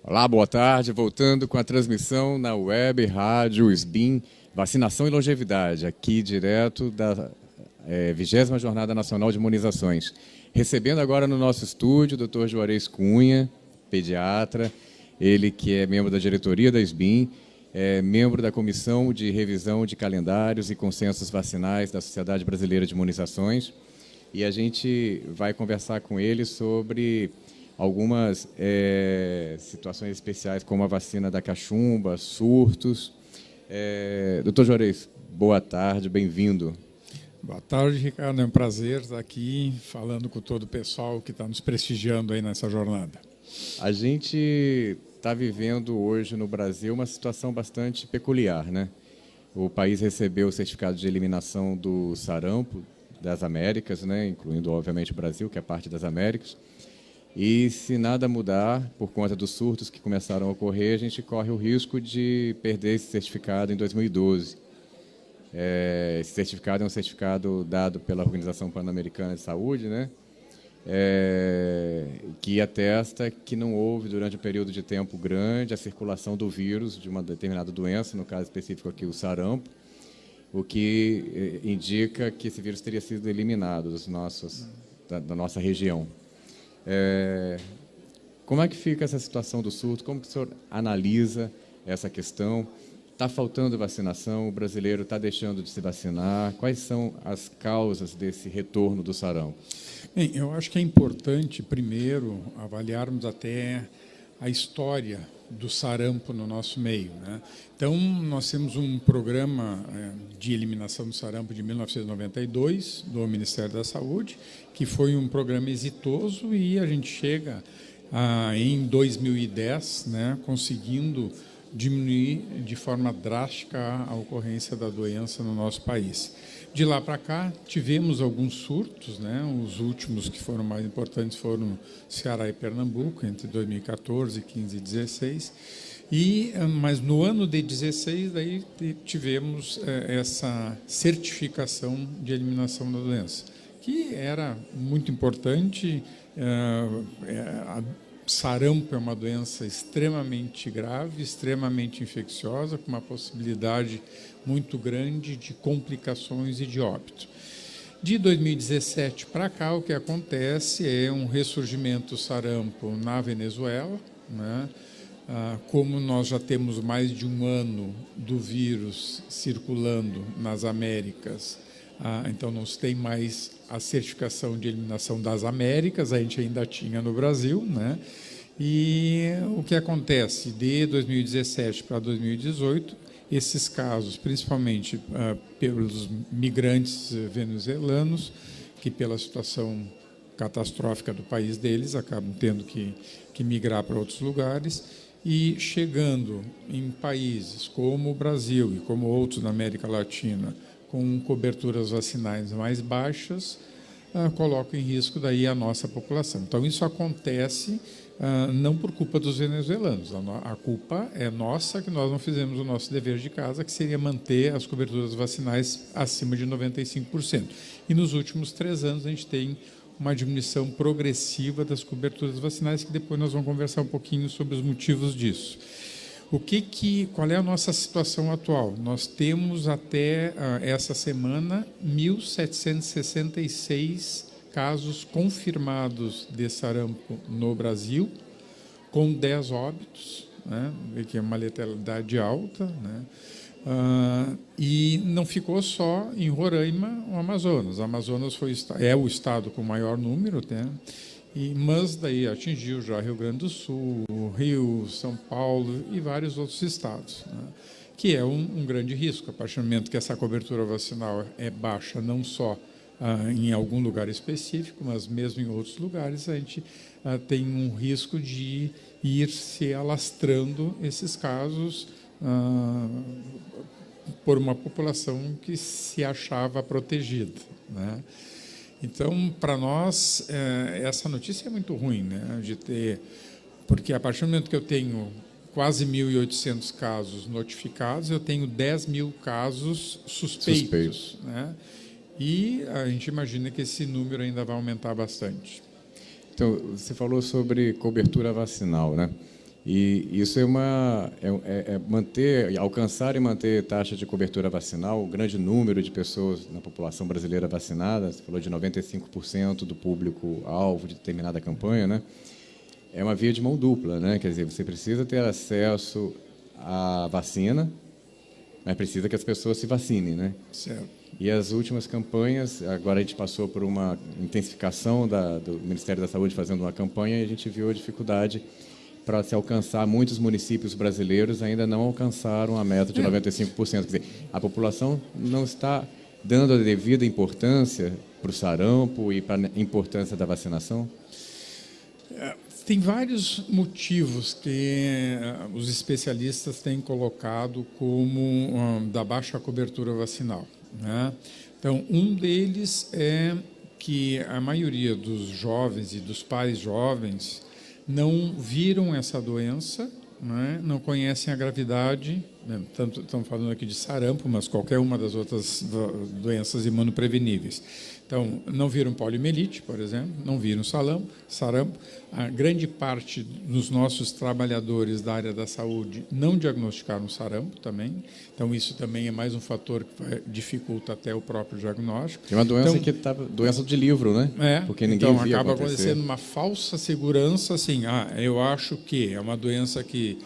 Olá, boa tarde. Voltando com a transmissão na web, rádio, SBIM, Vacinação e Longevidade, aqui direto da 20ª Jornada Nacional de Imunizações. Recebendo agora no nosso estúdio o Dr. Juarez Cunha, pediatra, ele que é membro da diretoria da SBIM, é membro da Comissão de Revisão de Calendários e Consensos Vacinais da Sociedade Brasileira de Imunizações. E a gente vai conversar com ele sobre algumas situações especiais, como a vacina da cachumba, surtos. Doutor Juarez, boa tarde, bem-vindo. Boa tarde, Ricardo. É um prazer estar aqui falando com todo o pessoal que está nos prestigiando aí nessa jornada. A gente está vivendo hoje no Brasil uma situação bastante peculiar, né? O país recebeu o certificado de eliminação do sarampo das Américas, né? Incluindo, obviamente, o Brasil, que é parte das Américas. E, se nada mudar, por conta dos surtos que começaram a ocorrer, a gente corre o risco de perder esse certificado em 2012. Esse certificado é um certificado dado pela Organização Pan-Americana de Saúde, né? Que atesta que não houve, durante um período de tempo grande, a circulação do vírus de uma determinada doença, no caso específico aqui o sarampo, o que indica que esse vírus teria sido eliminado da nossa região. Como é que fica essa situação do surto? Como que o senhor analisa essa questão? Está faltando vacinação? O brasileiro está deixando de se vacinar? Quais são as causas desse retorno do sarampo? Bem, eu acho que é importante, primeiro, avaliarmos até a história do sarampo no nosso meio, né? Então, nós temos um programa de eliminação do sarampo de 1992, do Ministério da Saúde, que foi um programa exitoso, e a gente chega em 2010, né, conseguindo diminuir de forma drástica a ocorrência da doença no nosso país. De lá para cá, tivemos alguns surtos, né? Os últimos que foram mais importantes foram Ceará e Pernambuco, entre 2014, 15 e 16. Mas no ano de 16, daí tivemos essa certificação de eliminação da doença, que era muito importante. Sarampo é uma doença extremamente grave, extremamente infecciosa, com uma possibilidade muito grande de complicações e de óbito. De 2017 para cá, o que acontece é um ressurgimento do sarampo na Venezuela, né? Como nós já temos mais de um ano do vírus circulando nas Américas, então não se tem mais a certificação de eliminação das Américas, a gente ainda tinha no Brasil, né? E o que acontece de 2017 para 2018, esses casos, principalmente pelos migrantes venezuelanos, que pela situação catastrófica do país deles acabam tendo que migrar para outros lugares, e chegando em países como o Brasil e como outros na América Latina, com coberturas vacinais mais baixas, coloca em risco daí a nossa população. Então, isso acontece não por culpa dos venezuelanos. A culpa é nossa, que nós não fizemos o nosso dever de casa, que seria manter as coberturas vacinais acima de 95%. E nos últimos 3 anos a gente tem uma diminuição progressiva das coberturas vacinais, que depois nós vamos conversar um pouquinho sobre os motivos disso. Qual é a nossa situação atual? Nós temos até essa semana 1.766 casos confirmados de sarampo no Brasil, com 10 óbitos, né, que é uma letalidade alta, né? E não ficou só em Roraima ou Amazonas. O Amazonas é o estado com maior número, né? Mas daí atingiu já Rio Grande do Sul, Rio, São Paulo e vários outros estados, né? Que é um grande risco. A partir do momento que essa cobertura vacinal é baixa, não só em algum lugar específico, mas mesmo em outros lugares, a gente tem um risco de ir se alastrando esses casos por uma população que se achava protegida, né? Então, para nós, essa notícia é muito ruim, né? Porque a partir do momento que eu tenho quase 1.800 casos notificados, eu tenho 10 mil casos suspeitos. Né? E a gente imagina que esse número ainda vai aumentar bastante. Então, você falou sobre cobertura vacinal, né? E isso alcançar e manter taxa de cobertura vacinal, o grande número de pessoas na população brasileira vacinada, você falou de 95% do público-alvo de determinada campanha, né? É uma via de mão dupla, né? Quer dizer, você precisa ter acesso à vacina, mas precisa que as pessoas se vacinem, né? Certo. E as últimas campanhas, agora a gente passou por uma intensificação do Ministério da Saúde fazendo uma campanha e a gente viu a dificuldade para se alcançar. Muitos municípios brasileiros ainda não alcançaram a meta de 95%. Quer dizer, a população não está dando a devida importância para o sarampo e para a importância da vacinação? Tem vários motivos que os especialistas têm colocado como da baixa cobertura vacinal, né? Então, um deles é que a maioria dos jovens e dos pais jovens não viram essa doença, né? Não conhecem a gravidade, né? Tanto estamos falando aqui de sarampo, mas qualquer uma das outras doenças imunopreveníveis. Então, não viram poliomielite, por exemplo, não viram sarampo. A grande parte dos nossos trabalhadores da área da saúde não diagnosticaram sarampo também. Então, isso também é mais um fator que dificulta até o próprio diagnóstico. Tem uma doença que estava doença de livro, né? Porque ninguém então via acaba acontecer. acontecendo uma falsa segurança, assim, eu acho que é uma doença que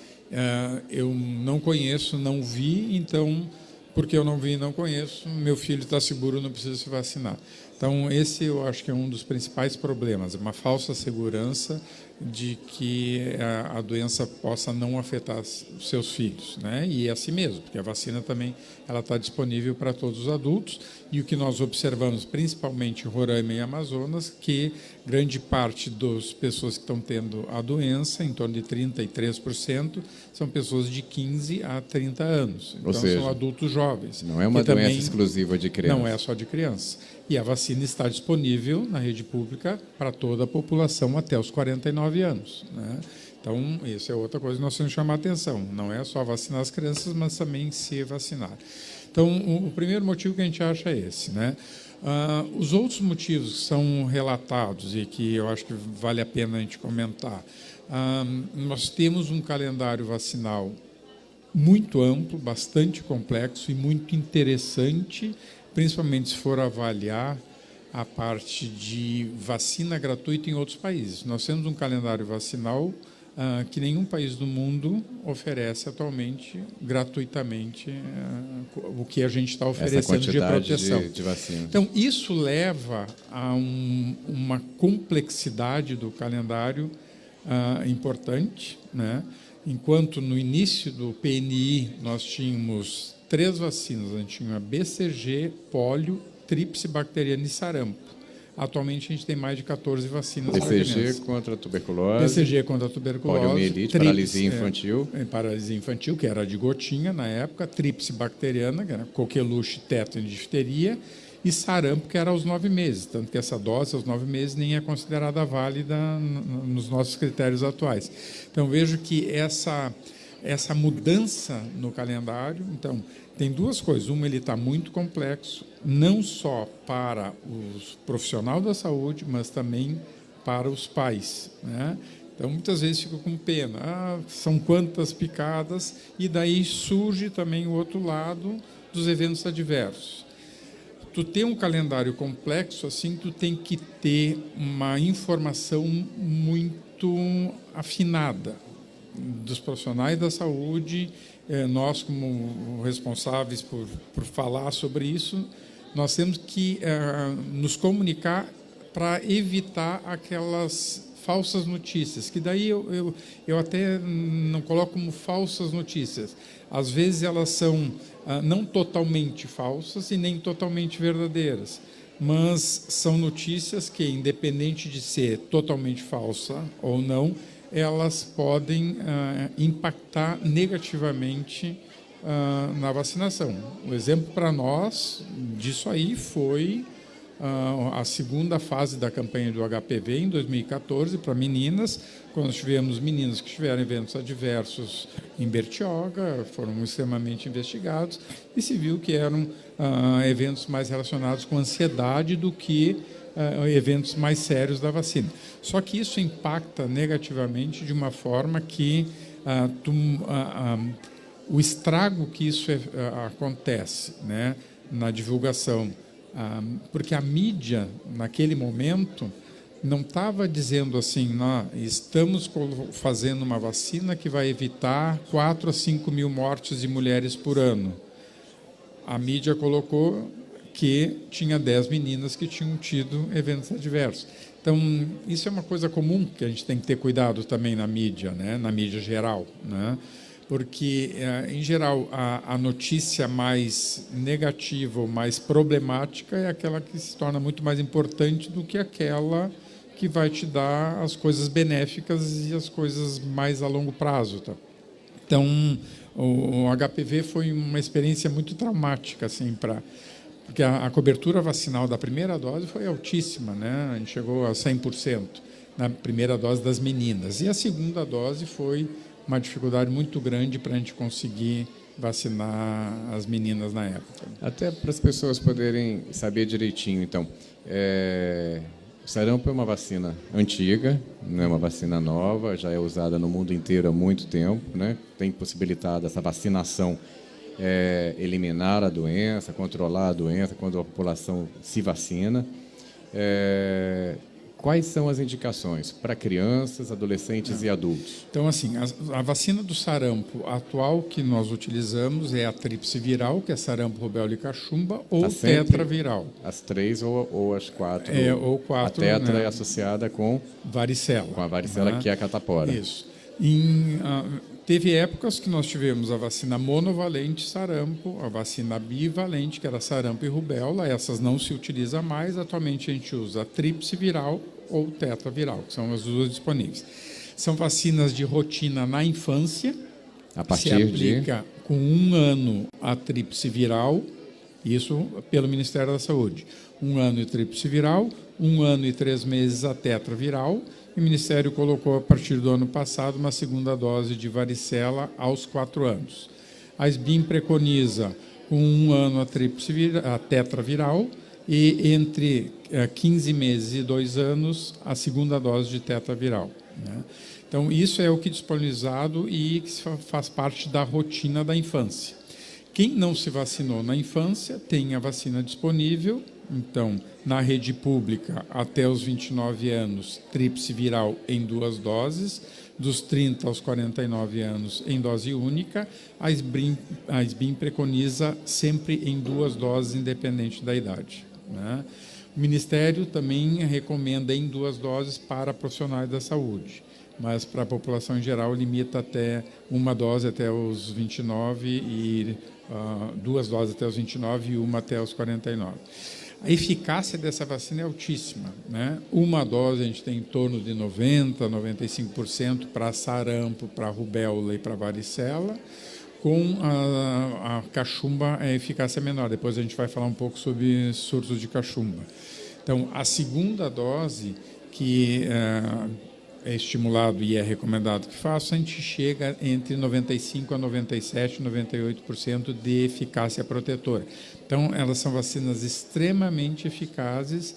eu não conheço, não vi, então, porque eu não vi e não conheço, meu filho está seguro, não precisa se vacinar. Então, esse eu acho que é um dos principais problemas, uma falsa segurança de que a doença possa não afetar os seus filhos, né? E é assim mesmo, porque a vacina também ela está disponível para todos os adultos, e o que nós observamos, principalmente em Roraima e Amazonas, que grande parte das pessoas que estão tendo a doença, em torno de 33%, são pessoas de 15 a 30 anos. Então, são adultos jovens. Não é uma doença exclusiva de crianças. Não é só de crianças. E a vacina está disponível na rede pública para toda a população até os 49 anos, né? Então, isso é outra coisa que nós temos que chamar a atenção. Não é só vacinar as crianças, mas também se vacinar. Então, o primeiro motivo que a gente acha é esse, né? Os outros motivos que são relatados e que eu acho que vale a pena a gente comentar, nós temos um calendário vacinal muito amplo, bastante complexo e muito interessante, principalmente se for avaliar a parte de vacina gratuita em outros países. Nós temos um calendário vacinal que nenhum país do mundo oferece atualmente gratuitamente o que a gente está oferecendo de proteção. De vacina. Então, isso leva a uma complexidade do calendário importante, né? Enquanto no início do PNI nós tínhamos 3 vacinas, a gente tinha BCG, pólio, tríplice bacteriana e sarampo. Atualmente a gente tem mais de 14 vacinas para crianças. BCG contra a tuberculose. BCG contra a tuberculose. Poliomielite, paralisia infantil. Paralisia infantil, que era de gotinha na época. Tríplice bacteriana, que era coqueluche, tétano e difteria. E sarampo, que era aos 9 meses. Tanto que essa dose, aos 9 meses, nem é considerada válida nos nossos critérios atuais. Então, vejo que essa mudança no calendário, então, tem 2 coisas. Uma, ele está muito complexo, não só para os profissionais da saúde, mas também para os pais, né? Então, muitas vezes fica com pena. São quantas picadas? E daí surge também o outro lado dos eventos adversos. Tu tem um calendário complexo, assim, tu tem que ter uma informação muito afinada dos profissionais da saúde. Nós, como responsáveis por falar sobre isso, nós temos que nos comunicar para evitar aquelas falsas notícias, que daí eu até não coloco como falsas notícias. Às vezes elas são não totalmente falsas e nem totalmente verdadeiras, mas são notícias que, independente de ser totalmente falsa ou não, elas podem impactar negativamente na vacinação. O exemplo para nós disso aí foi a segunda fase da campanha do HPV em 2014 para meninas, quando tivemos meninas que tiveram eventos adversos em Bertioga, foram extremamente investigados e se viu que eram eventos mais relacionados com ansiedade do que eventos mais sérios da vacina. Só que isso impacta negativamente de uma forma que o estrago que isso acontece, né, na divulgação, porque a mídia, naquele momento, não estava dizendo assim, estamos fazendo uma vacina que vai evitar 4 a 5 mil mortes de mulheres por ano. A mídia colocou que tinha 10 meninas que tinham tido eventos adversos. Então, isso é uma coisa comum que a gente tem que ter cuidado também na mídia, né? Na mídia geral, né? Porque, em geral, a notícia mais negativa ou mais problemática é aquela que se torna muito mais importante do que aquela que vai te dar as coisas benéficas e as coisas mais a longo prazo. Tá? Então, o HPV foi uma experiência muito traumática, assim, porque a cobertura vacinal da primeira dose foi altíssima, né? A gente chegou a 100% na primeira dose das meninas. E a segunda dose foi uma dificuldade muito grande para a gente conseguir vacinar as meninas na época. Até para as pessoas poderem saber direitinho, então, o sarampo é uma vacina antiga, não é uma vacina nova, já é usada no mundo inteiro há muito tempo, né? Tem possibilitado essa vacinação eliminar a doença, controlar a doença quando a população se vacina. Quais são as indicações para crianças, adolescentes e adultos? Então, assim, a vacina do sarampo atual que nós utilizamos é a tríplice viral, que é sarampo, rubéola e cachumba, ou tetraviral. As 3 ou as 4. Ou 4. A tetra é associada com varicela. Com a varicela, que é a catapora. Isso. Teve épocas que nós tivemos a vacina monovalente sarampo, a vacina bivalente, que era sarampo e rubéola. Essas não se utiliza mais. Atualmente a gente usa a tríplice viral ou tetraviral, que são as duas disponíveis. São vacinas de rotina na infância. A partir se aplica com 1 ano a tríplice viral, isso pelo Ministério da Saúde. 1 ano e tríplice viral, 1 ano e 3 meses a tetraviral. E o Ministério colocou, a partir do ano passado, uma segunda dose de varicela aos 4 anos. A SBIM preconiza com 1 ano a tetraviral e entre 15 meses e 2 anos a segunda dose de tetraviral. Né? Então, isso é o que é disponibilizado e que faz parte da rotina da infância. Quem não se vacinou na infância tem a vacina disponível. Então, na rede pública, até os 29 anos, tríplice viral em 2 doses, dos 30 aos 49 anos em dose única. A SBIM preconiza sempre em 2 doses, independente da idade. Né? O Ministério também recomenda em 2 doses para profissionais da saúde, mas para a população em geral limita até 1 dose até os 29 e 2 doses até os 29 e 1 até os 49. A eficácia dessa vacina é altíssima, né? 1 dose a gente tem em torno de 90%, 95% para sarampo, para rubéola e para varicela. Com a cachumba, a eficácia é menor. Depois a gente vai falar um pouco sobre surtos de cachumba. Então, a segunda dose, que é estimulado e é recomendado que faça, a gente chega entre 95% a 97%, 98% de eficácia protetora. Então, elas são vacinas extremamente eficazes,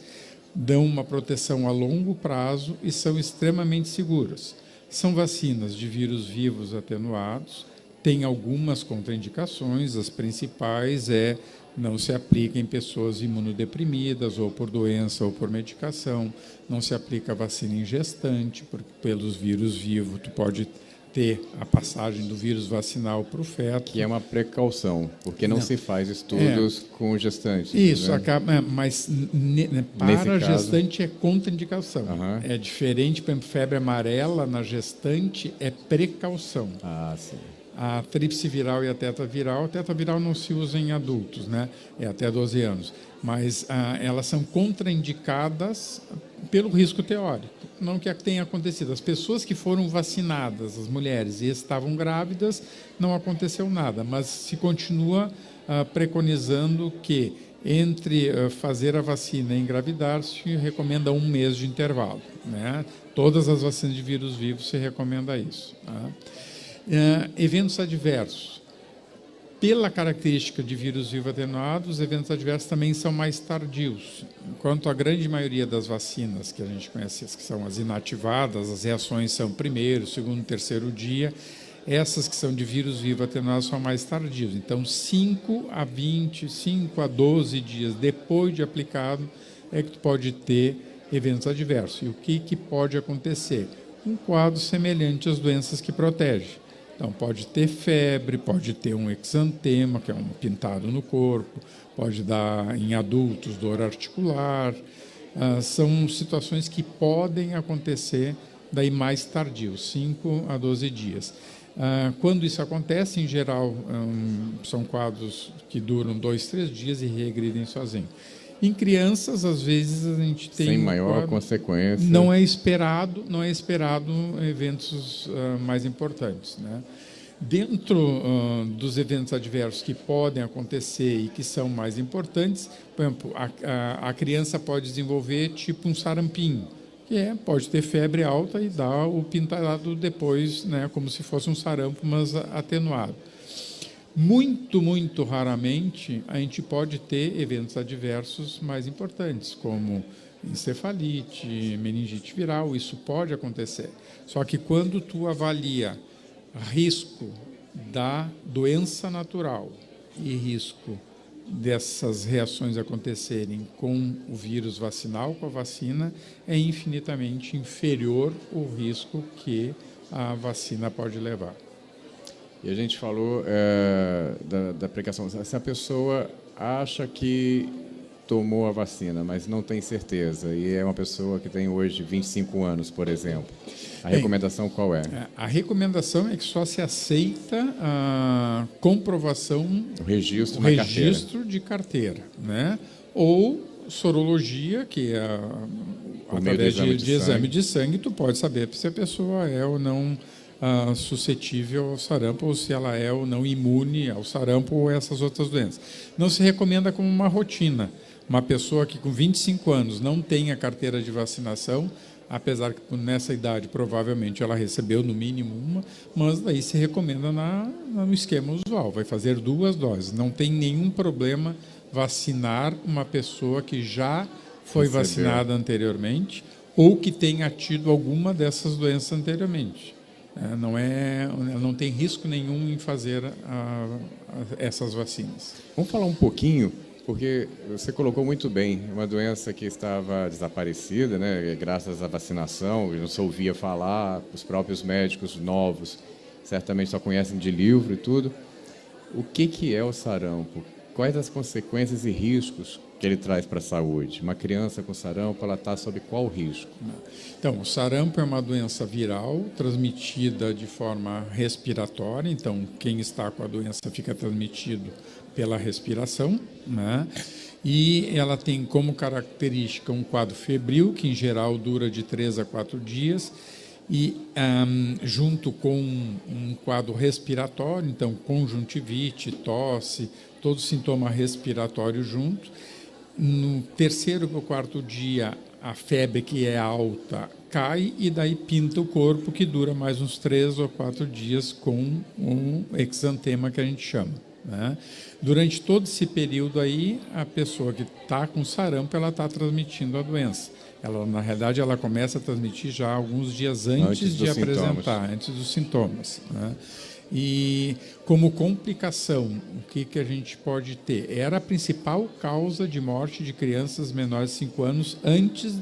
dão uma proteção a longo prazo e são extremamente seguras. São vacinas de vírus vivos atenuados, tem algumas contraindicações, as principais não se aplica em pessoas imunodeprimidas, ou por doença ou por medicação, não se aplica a vacina em gestante, porque pelos vírus vivos tu pode ter a passagem do vírus vacinal para o feto. Que é uma precaução, porque não se faz estudos com gestantes. Isso, né? mas para gestante é contraindicação. Uhum. É diferente, por exemplo, febre amarela na gestante é precaução. Ah, sim. A tríplice viral e a tetraviral não se usa em adultos, né? É até 12 anos. Mas elas são contraindicadas pelo risco teórico. Não que tenha acontecido. As pessoas que foram vacinadas, as mulheres, e estavam grávidas, não aconteceu nada. Mas se continua preconizando que Entre fazer a vacina e engravidar, se recomenda 1 mês de intervalo, né? Todas as vacinas de vírus vivos se recomenda isso. Tá? Eventos adversos. Pela característica de vírus vivo atenuado, os eventos adversos também são mais tardios. Enquanto a grande maioria das vacinas que a gente conhece, que são as inativadas, as reações são primeiro, segundo, terceiro dia, essas que são de vírus vivo atenuado são mais tardios. Então, 5 a 20, 5 a 12 dias depois de aplicado é que tu pode ter eventos adversos. E o que pode acontecer? Um quadro semelhante às doenças que protege. Então, pode ter febre, pode ter um exantema, que é um pintado no corpo, pode dar, em adultos, dor articular. São situações que podem acontecer daí mais tardio, 5 a 12 dias. Quando isso acontece, em geral, são quadros que duram 2, 3 dias e regridem sozinho. Em crianças, às vezes, a gente tem... Sem maior consequência. Não é esperado eventos mais importantes, né? Dentro dos eventos adversos que podem acontecer e que são mais importantes, por exemplo, a criança pode desenvolver tipo um sarampinho, que pode ter febre alta e dar o pintado depois, né, como se fosse um sarampo, mas atenuado. Muito, muito raramente a gente pode ter eventos adversos mais importantes, como encefalite, meningite viral, isso pode acontecer. Só que quando tu avalia risco da doença natural e risco dessas reações acontecerem com o vírus vacinal, com a vacina, é infinitamente inferior o risco que a vacina pode levar. E a gente falou da precaução. Se a pessoa acha que tomou a vacina, mas não tem certeza, e é uma pessoa que tem hoje 25 anos, por exemplo, a recomendação qual é? A recomendação é que só se aceita a comprovação, o registro de carteira, né? Ou sorologia, que é através de exame de sangue, tu pode saber se a pessoa é ou não suscetível ao sarampo, ou se ela é ou não imune ao sarampo ou essas outras doenças. Não se recomenda como uma rotina. Uma pessoa que com 25 anos não tem a carteira de vacinação, apesar que nessa idade provavelmente ela recebeu no mínimo uma, mas daí se recomenda no esquema usual, vai fazer 2 doses. Não tem nenhum problema vacinar uma pessoa que já foi vacinada anteriormente ou que tenha tido alguma dessas doenças anteriormente. Não tem risco nenhum em fazer essas vacinas. Vamos falar um pouquinho, porque você colocou muito bem, uma doença que estava desaparecida, né, graças à vacinação, não se ouvia falar, os próprios médicos novos certamente só conhecem de livro e tudo. O que é o sarampo? Quais as consequências e riscos que ele traz para a saúde? Uma criança com sarampo, ela está sob qual risco? Então, o sarampo é uma doença viral transmitida de forma respiratória. Então, quem está com a doença fica transmitido pela respiração, né? E ela tem como característica um quadro febril, que em geral dura de 3 a 4 dias, e junto com um quadro respiratório, então conjuntivite, tosse, todo sintoma respiratório junto. No terceiro ou quarto dia, a febre, que é alta, cai e daí pinta o corpo, que dura mais uns 3 ou 4 dias com um exantema, que a gente chama, né? Durante todo esse período aí, a pessoa que está com sarampo, ela está transmitindo a doença. Na realidade, ela começa a transmitir já alguns dias antes de apresentar, antes dos sintomas, né? E como complicação, o que a gente pode ter? Era a principal causa de morte de crianças menores de 5 anos antes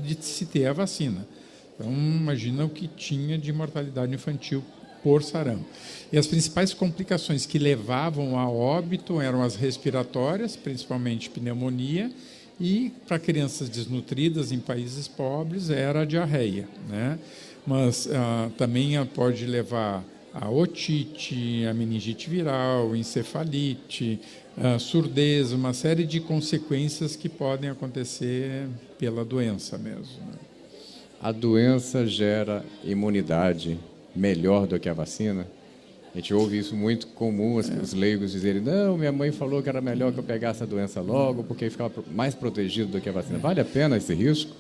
de se ter a vacina. Então, imagina o que tinha de mortalidade infantil por sarampo. E as principais complicações que levavam a óbito eram as respiratórias, principalmente pneumonia, e para crianças desnutridas em países pobres era a diarreia, né? Mas também pode levar a otite, a meningite viral, encefalite, a surdez, uma série de consequências que podem acontecer pela doença mesmo, né? A doença gera imunidade melhor do que a vacina? A gente ouve isso muito comum, os leigos dizerem, não, minha mãe falou que era melhor que eu pegasse a doença logo, porque aí ficava mais protegido do que a vacina. Vale a pena esse risco?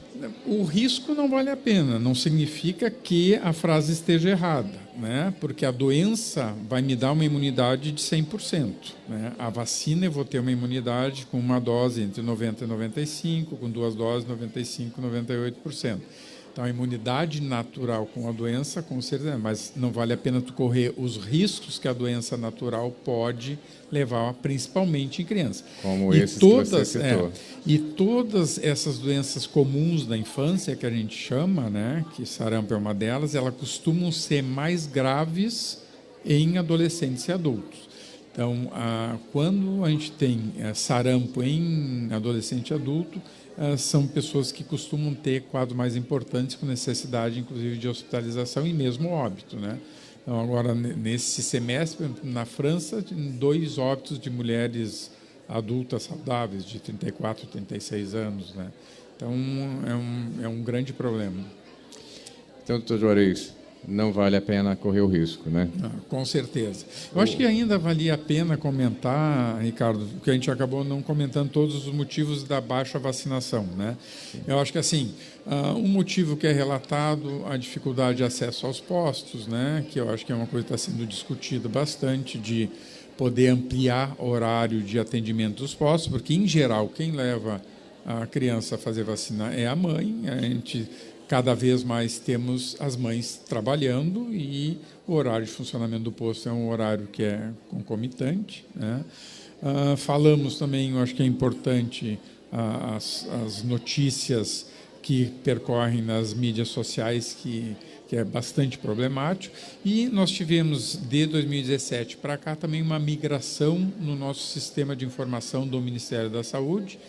O risco não vale a pena, não significa que a frase esteja errada, né? Porque a doença vai me dar uma imunidade de 100%. Né? A vacina eu vou ter uma imunidade com uma dose entre 90% e 95%, com 2 doses 95% e 98%. Então, a imunidade natural com a doença, com certeza, mas não vale a pena tu correr os riscos que a doença natural pode levar, principalmente em criança. Como esses que você citou. E todas essas doenças comuns da infância, que a gente chama, né, que sarampo é uma delas, elas costumam ser mais graves em adolescentes e adultos. Então, quando a gente tem sarampo em adolescente e adulto, são pessoas que costumam ter quadros mais importantes, com necessidade, inclusive, de hospitalização e mesmo óbito, né? Então, agora, nesse semestre, na França, 2 óbitos de mulheres adultas saudáveis, de 34, 36 anos, né? Então, é um grande problema. Então, doutor Juarez, não vale a pena correr o risco, né? Com certeza. Eu acho que ainda valia a pena comentar, Ricardo, porque a gente acabou não comentando todos os motivos da baixa vacinação, né? Eu acho que, assim, um motivo que é relatado, a dificuldade de acesso aos postos, né? Que eu acho que é uma coisa que está sendo discutida bastante, de poder ampliar o horário de atendimento dos postos, porque, em geral, quem leva a criança a fazer vacina é a mãe. A gente cada vez mais temos as mães trabalhando e o horário de funcionamento do posto é um horário que é concomitante, né? Falamos também, eu acho que é importante, as notícias que percorrem nas mídias sociais, que é bastante problemático. E nós tivemos, de 2017 para cá, também uma migração no nosso sistema de informação do Ministério da Saúde,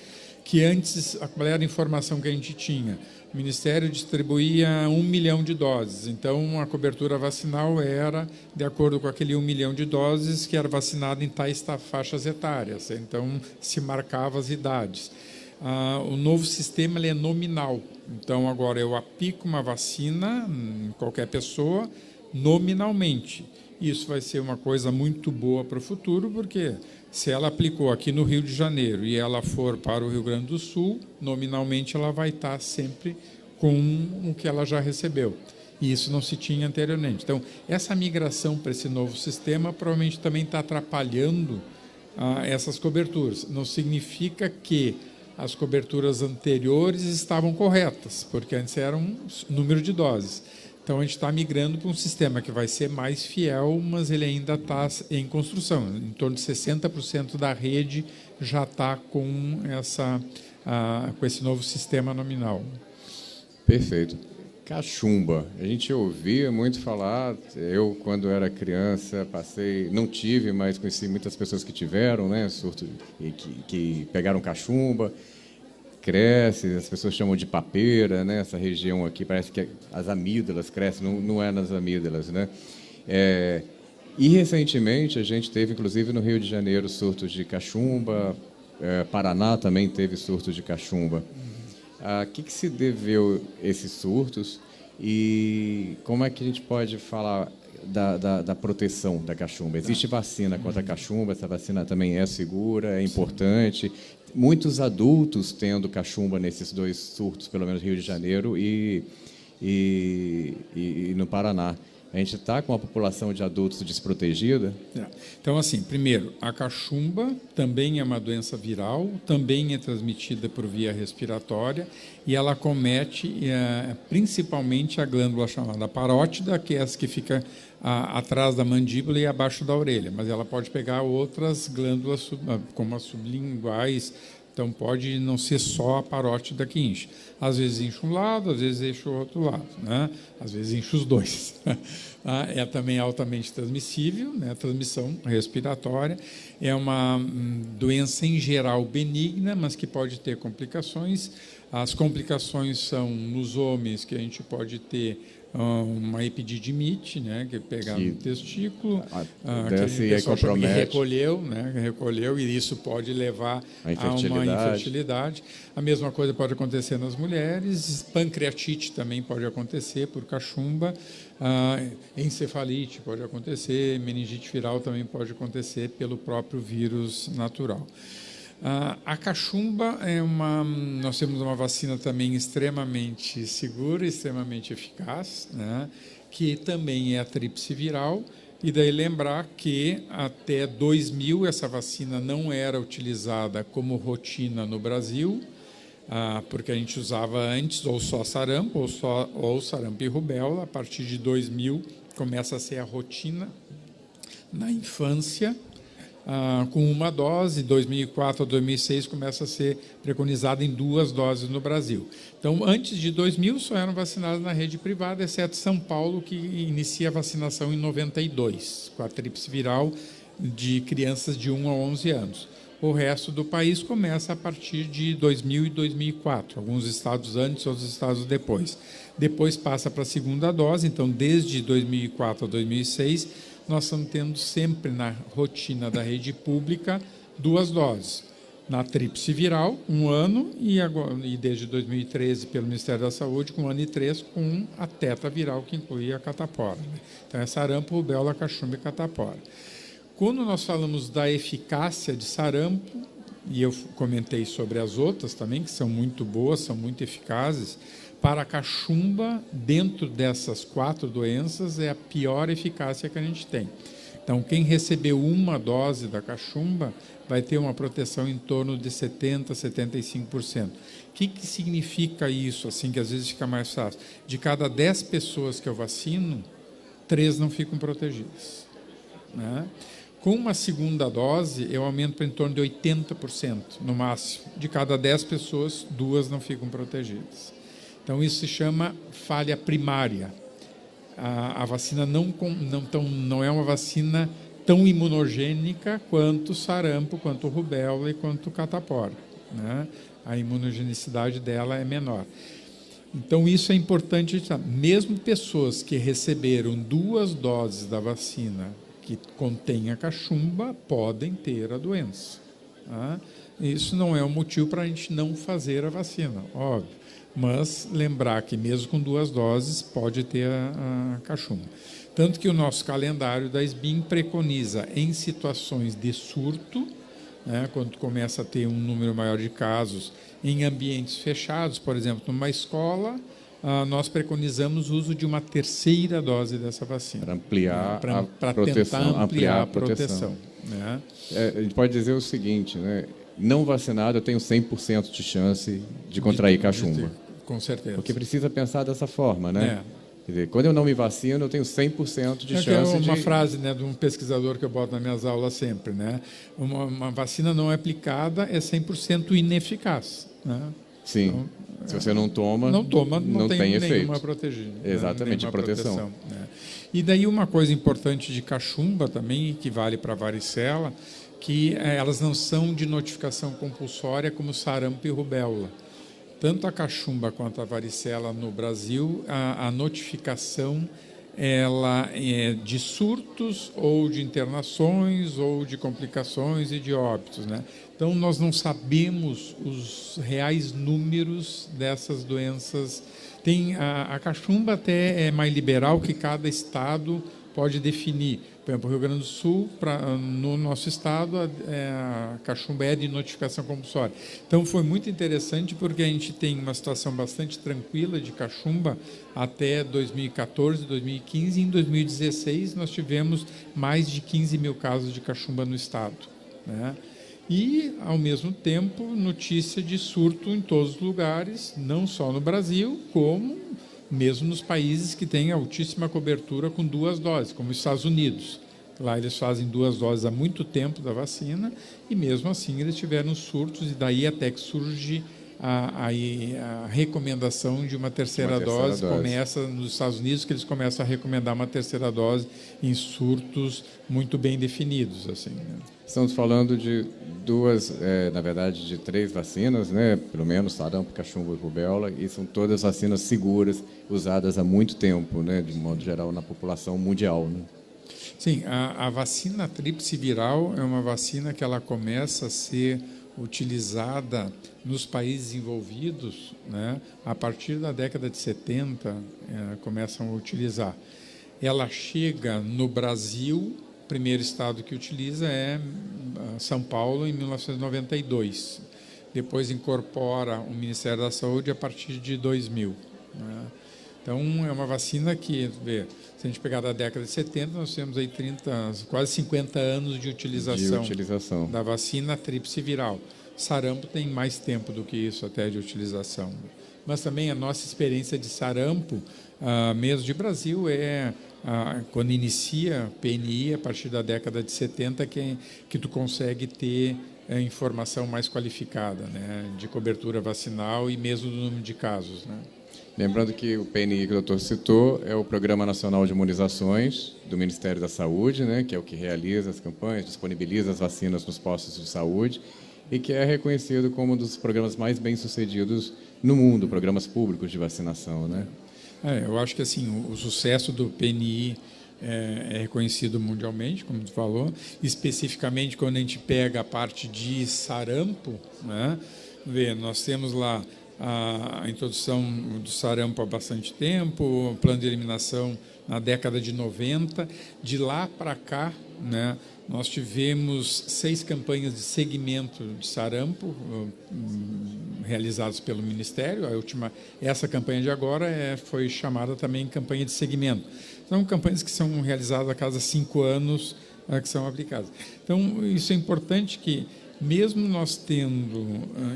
que antes, qual era a informação que a gente tinha? O Ministério distribuía 1 milhão de doses, então a cobertura vacinal era de acordo com aquele 1 milhão de doses que era vacinado em tais faixas etárias, então se marcava as idades. O novo sistema ele é nominal, então agora eu aplico uma vacina em qualquer pessoa nominalmente. Isso vai ser uma coisa muito boa para o futuro, porque se ela aplicou aqui no Rio de Janeiro e ela for para o Rio Grande do Sul, nominalmente ela vai estar sempre com o que ela já recebeu. E isso não se tinha anteriormente. Então, essa migração para esse novo sistema provavelmente também está atrapalhando essas coberturas. Não significa que as coberturas anteriores estavam corretas, porque antes era um número de doses. Então, a gente está migrando para um sistema que vai ser mais fiel, mas ele ainda está em construção. Em torno de 60% da rede já está com esse novo sistema nominal. Perfeito. Cachumba. A gente ouvia muito falar, eu, quando era criança, não tive, mas conheci muitas pessoas que tiveram, né, surto, que pegaram cachumba. Cresce, as pessoas chamam de papeira, né? Essa região aqui, parece que as amígdalas crescem, não é nas amígdalas, né? E recentemente a gente teve, inclusive no Rio de Janeiro, surtos de cachumba, Paraná também teve surtos de cachumba. A que se deveu esses surtos e como é que a gente pode falar da proteção da cachumba? Existe vacina contra a cachumba, essa vacina também é segura, é importante. Muitos adultos tendo cachumba nesses 2 surtos, pelo menos Rio de Janeiro e no Paraná. A gente está com a população de adultos desprotegida? Então, assim, primeiro, a cachumba também é uma doença viral, também é transmitida por via respiratória e ela comete principalmente a glândula chamada parótida, que é essa que fica atrás da mandíbula e abaixo da orelha, mas ela pode pegar outras glândulas, como as sublinguais. Então, pode não ser só a parótida que incha. Às vezes incha um lado, às vezes incha o outro lado, né? Às vezes incha os 2. É também altamente transmissível, né? Transmissão respiratória. É uma doença, em geral, benigna, mas que pode ter complicações. As complicações são nos homens, que a gente pode ter uma epididimite, né, que é pegar no testículo, que recolheu, né, recolheu, e isso pode levar a uma infertilidade. A mesma coisa pode acontecer nas mulheres, pancreatite também pode acontecer por cachumba, Encefalite pode acontecer, meningite viral também pode acontecer pelo próprio vírus natural. A cachumba nós temos uma vacina também extremamente segura, extremamente eficaz, né, que também é a tríplice viral. E daí lembrar que até 2000 essa vacina não era utilizada como rotina no Brasil, porque a gente usava antes ou só sarampo ou sarampo e rubéola. A partir de 2000 começa a ser a rotina na infância, com uma dose. 2004 a 2006 começa a ser preconizada em 2 doses no Brasil. Então, antes de 2000, só eram vacinados na rede privada, exceto São Paulo, que inicia a vacinação em 92, com a tríplice viral de crianças de 1 a 11 anos. O resto do país começa a partir de 2000 e 2004, alguns estados antes, outros estados depois. Depois passa para a segunda dose, então, desde 2004 a 2006, nós estamos tendo sempre na rotina da rede pública 2 doses. Na tríplice viral, 1 ano, e desde 2013 pelo Ministério da Saúde, com 1 ano e 3, com a tetaviral, que inclui a catapora. Então, é sarampo, rubéola, cachumba e catapora. Quando nós falamos da eficácia de sarampo, e eu comentei sobre as outras também, que são muito boas, são muito eficazes, para a cachumba, dentro dessas 4 doenças, é a pior eficácia que a gente tem. Então, quem recebeu 1 dose da cachumba vai ter uma proteção em torno de 70%, 75%. O que significa isso, assim, que às vezes fica mais fácil? De cada 10 pessoas que eu vacino, 3 não ficam protegidas, né? Com uma segunda dose, eu aumento para em torno de 80%, no máximo. De cada 10 pessoas, 2 não ficam protegidas. Então, isso se chama falha primária. A vacina não é uma vacina tão imunogênica quanto o sarampo, quanto o rubéola e quanto o catapora, né? A imunogenicidade dela é menor. Então, isso é importante. Mesmo pessoas que receberam 2 doses da vacina que contém a cachumba podem ter a doença, tá? Isso não é um motivo para a gente não fazer a vacina, óbvio. Mas lembrar que mesmo com 2 doses pode ter a cachumba. Tanto que o nosso calendário da SBIM preconiza, em situações de surto, né, quando começa a ter um número maior de casos em ambientes fechados, por exemplo, numa escola, nós preconizamos o uso de uma 3ª dose dessa vacina. Para ampliar para tentar ampliar a proteção. Né? A gente pode dizer o seguinte, né? Não vacinado, eu tenho 100% de chance de contrair cachumba. Com certeza. Porque precisa pensar dessa forma, né? Quer dizer, quando eu não me vacino, eu tenho 100% de chance de... É uma frase, né, de um pesquisador que eu boto nas minhas aulas sempre, né? Uma vacina não aplicada é 100% ineficaz, né? Sim. Então, se você não toma, não tem efeito. Nenhuma protegida. Exatamente, proteção. Né? E daí uma coisa importante de cachumba também, que vale para a varicela, que elas não são de notificação compulsória como sarampo e rubéola. Tanto a cachumba quanto a varicela no Brasil, a notificação ela é de surtos ou de internações ou de complicações e de óbitos, né? Então, nós não sabemos os reais números dessas doenças. A cachumba até é mais liberal, que cada estado pode definir. Por exemplo, o Rio Grande do Sul, no nosso estado, a cachumba é de notificação compulsória. Então, foi muito interessante porque a gente tem uma situação bastante tranquila de cachumba até 2014, 2015. E em 2016, nós tivemos mais de 15 mil casos de cachumba no estado, né? E, ao mesmo tempo, notícia de surto em todos os lugares, não só no Brasil, como mesmo nos países que têm altíssima cobertura com 2 doses, como os Estados Unidos. Lá eles fazem 2 doses há muito tempo da vacina e, mesmo assim, eles tiveram surtos, e daí até que surge a recomendação de uma terceira dose. Começa nos Estados Unidos, que eles começam a recomendar uma terceira dose em surtos muito bem definidos, assim, né? Estamos falando de 2, na verdade, de 3 vacinas, né? Pelo menos sarampo, cachumba e rubéola, e são todas vacinas seguras, usadas há muito tempo, né? De modo geral, na população mundial, né? Sim, a vacina tríplice viral é uma vacina que ela começa a ser utilizada nos países desenvolvidos, né? A partir da década de 70, começam a utilizar. ela chega no Brasil, o primeiro estado que utiliza é São Paulo, em 1992. Depois incorpora o Ministério da Saúde a partir de 2000. Né? Então, é uma vacina que, se a gente pegar da década de 70, nós temos aí quase 50 anos de utilização da vacina tríplice viral. Sarampo tem mais tempo do que isso até de utilização. Mas também a nossa experiência de sarampo, mesmo de Brasil, quando inicia PNI, a partir da década de 70, que tu consegue ter informação mais qualificada, né, de cobertura vacinal e mesmo do número de casos. Né? Lembrando que o PNI que o doutor citou é o Programa Nacional de Imunizações do Ministério da Saúde, né, que é o que realiza as campanhas, disponibiliza as vacinas nos postos de saúde e que é reconhecido como um dos programas mais bem-sucedidos no mundo, programas públicos de vacinação. Né? Eu acho que assim, o sucesso do PNI é reconhecido mundialmente, como tu falou, especificamente quando a gente pega a parte de sarampo, né? Nós temos lá a introdução do sarampo há bastante tempo, o plano de eliminação na década de 90. De lá para cá, né, nós tivemos 6 campanhas de segmento de sarampo realizadas pelo Ministério. Essa campanha de agora foi chamada também campanha de segmento. São campanhas que são realizadas a cada 5 anos que são aplicadas. Então, isso é importante que, mesmo nós tendo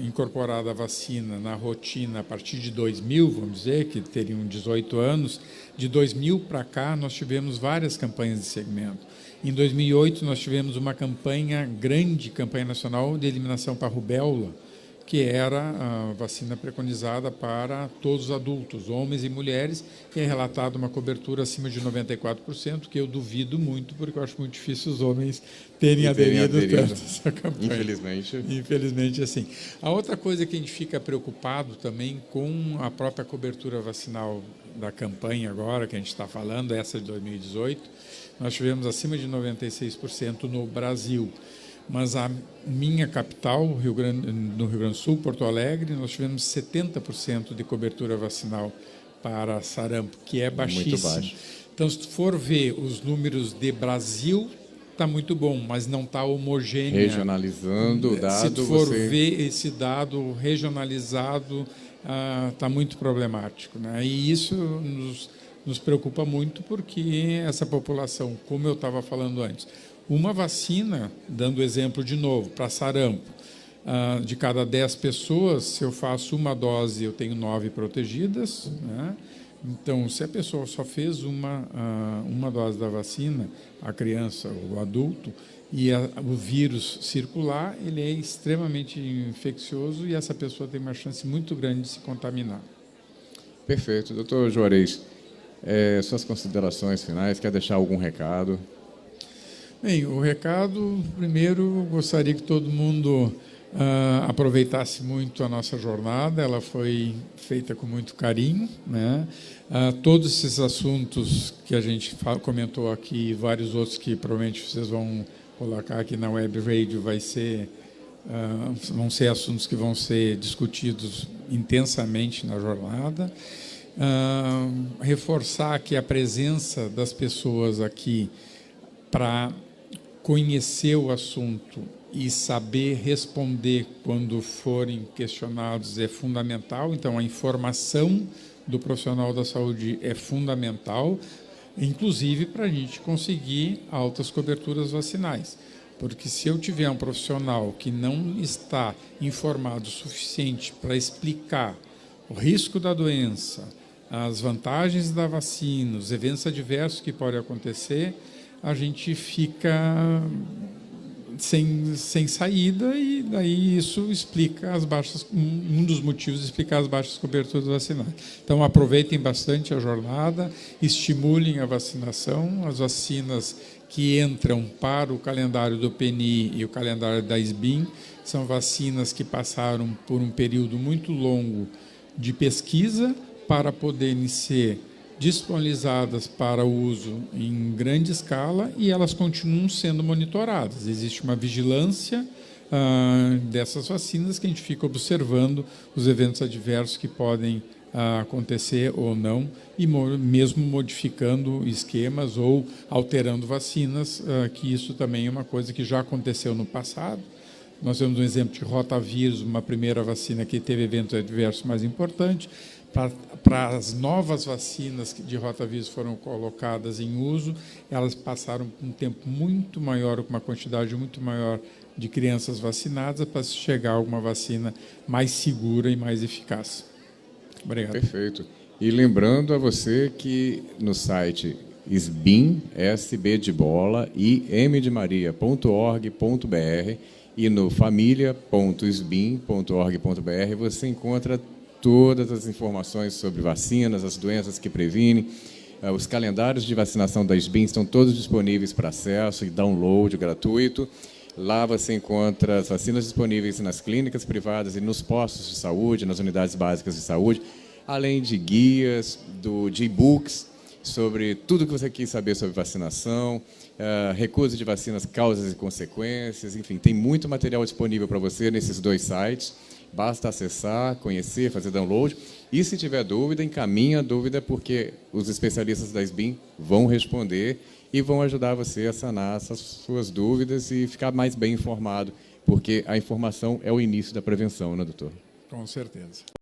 incorporado a vacina na rotina a partir de 2000, vamos dizer, que teriam 18 anos, de 2000 para cá nós tivemos várias campanhas de segmento. Em 2008 nós tivemos uma grande campanha nacional de eliminação para a rubéola, que era a vacina preconizada para todos os adultos, homens e mulheres, e é relatada uma cobertura acima de 94%, que eu duvido muito, porque eu acho muito difícil os homens terem aderido tanto a essa campanha. Infelizmente, assim. A outra coisa que a gente fica preocupado também com a própria cobertura vacinal da campanha agora, que a gente está falando, essa de 2018, nós tivemos acima de 96% no Brasil. Mas a minha capital, no Rio Grande do Sul, Porto Alegre, nós tivemos 70% de cobertura vacinal para sarampo, que é baixíssimo. Muito baixo. Então, se tu for ver os números de Brasil, está muito bom, mas não está homogêneo. Regionalizando o dado... Se tu for ver esse dado regionalizado, está muito problemático. Né? E isso nos preocupa muito, porque essa população, como eu estava falando antes, uma vacina, dando exemplo de novo, para sarampo, de cada 10 pessoas, se eu faço uma dose, eu tenho 9 protegidas. Né? Então, se a pessoa só fez uma dose da vacina, a criança ou o adulto, e o vírus circular, ele é extremamente infeccioso e essa pessoa tem uma chance muito grande de se contaminar. Perfeito. Doutor Juarez, suas considerações finais, quer deixar algum recado? Bem, o recado, primeiro, gostaria que todo mundo aproveitasse muito a nossa jornada. Ela foi feita com muito carinho, né? Todos esses assuntos que a gente comentou aqui, vários outros que provavelmente vocês vão colocar aqui na Web Radio, vão ser assuntos que vão ser discutidos intensamente na jornada. Reforçar que a presença das pessoas aqui para conhecer o assunto e saber responder quando forem questionados é fundamental. Então, a informação do profissional da saúde é fundamental, inclusive para a gente conseguir altas coberturas vacinais. Porque se eu tiver um profissional que não está informado o suficiente para explicar o risco da doença, as vantagens da vacina, os eventos adversos que podem acontecer, a gente fica sem saída, e daí isso explica um dos motivos de explicar as baixas coberturas vacinais. Então, aproveitem bastante a jornada, estimulem a vacinação. As vacinas que entram para o calendário do PNI e o calendário da SBIM são vacinas que passaram por um período muito longo de pesquisa para poderem ser disponibilizadas para uso em grande escala, e elas continuam sendo monitoradas. Existe uma vigilância dessas vacinas, que a gente fica observando os eventos adversos que podem acontecer ou não, e mesmo modificando esquemas ou alterando vacinas, que isso também é uma coisa que já aconteceu no passado. Nós temos um exemplo de rotavírus, uma primeira vacina que teve evento adverso mais importante. Para as novas vacinas de rotavírus foram colocadas em uso, elas passaram um tempo muito maior, com uma quantidade muito maior de crianças vacinadas, para chegar a uma vacina mais segura e mais eficaz. Obrigado. Perfeito. E lembrando a você que no site SBIM, SB de bola, e mdemaria.org.br e no familia.sbim.org.br você encontra todas as informações sobre vacinas, as doenças que previnem. Os calendários de vacinação da SBIM estão todos disponíveis para acesso e download gratuito. Lá você encontra as vacinas disponíveis nas clínicas privadas e nos postos de saúde, nas unidades básicas de saúde, além de guias, de e-books sobre tudo que você quis saber sobre vacinação, recusa de vacinas, causas e consequências, enfim, tem muito material disponível para você nesses 2 sites. Basta acessar, conhecer, fazer download. E, se tiver dúvida, encaminha a dúvida, porque os especialistas da SBIM vão responder e vão ajudar você a sanar essas suas dúvidas e ficar mais bem informado, porque a informação é o início da prevenção, né, doutor? Com certeza.